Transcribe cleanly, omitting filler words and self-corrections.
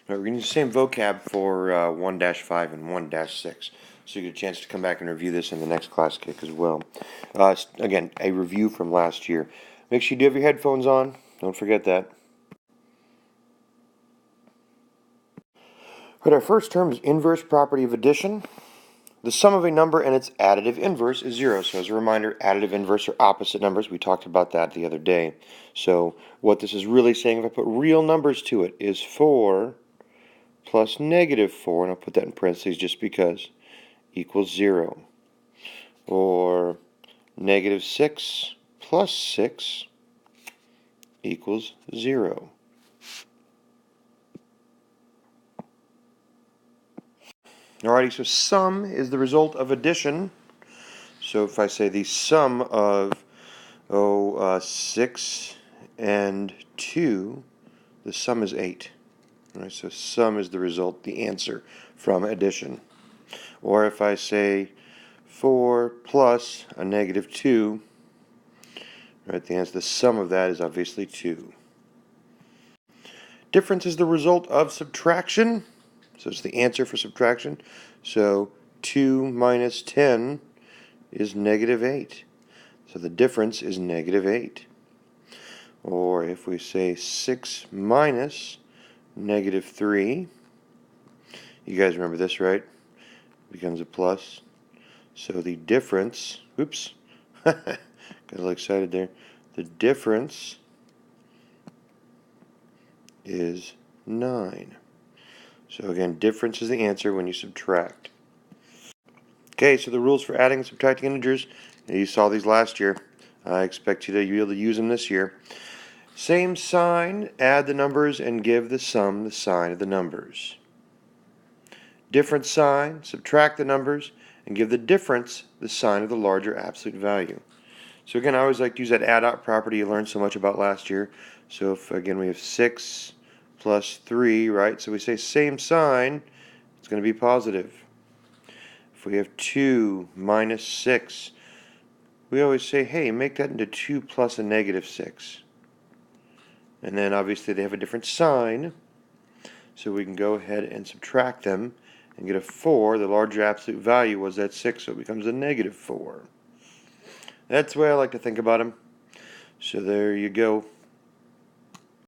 We're going to use the same vocab for 1-5 and 1-6. So you get a chance to come back and review this in the next class kick as well. Again, a review from last year. Make sure you do have your headphones on. Don't forget that. Right, our first term is inverse property of addition. The sum of a number and its additive inverse is 0. So as a reminder, additive inverse are opposite numbers. We talked about that the other day. So what this is really saying, if I put real numbers to it, is 4 plus -4, and I'll put that in parentheses just because, equals 0. Or -6 plus 6 equals 0. Alrighty, so sum is the result of addition. So if I say the sum of 6 and 2, the sum is 8. Alright, so sum is the result, the answer from addition. Or if I say 4 plus a -2, right, the answer, the sum of that is obviously 2. Difference is the result of subtraction. So it's the answer for subtraction. So 2 minus 10 is -8. So the difference is -8. Or if we say 6 minus -3, you guys remember this, right? Becomes a plus. So the difference, oops, got a little excited there. The difference is 9. So again, difference is the answer when you subtract. Okay, so the rules for adding and subtracting integers, you saw these last year. I expect you to be able to use them this year. Same sign, add the numbers and give the sum the sign of the numbers. Different sign, subtract the numbers and give the difference the sign of the larger absolute value. So again, I always like to use that add-out property you learned so much about last year. So if, again, we have 6 plus 3, right? So we say same sign, it's going to be positive. If we have 2 minus 6, we always say, hey, make that into 2 plus a -6. And then obviously they have a different sign, so we can go ahead and subtract them and get a 4. The larger absolute value was that 6, so it becomes a -4. That's the way I like to think about them. So there you go.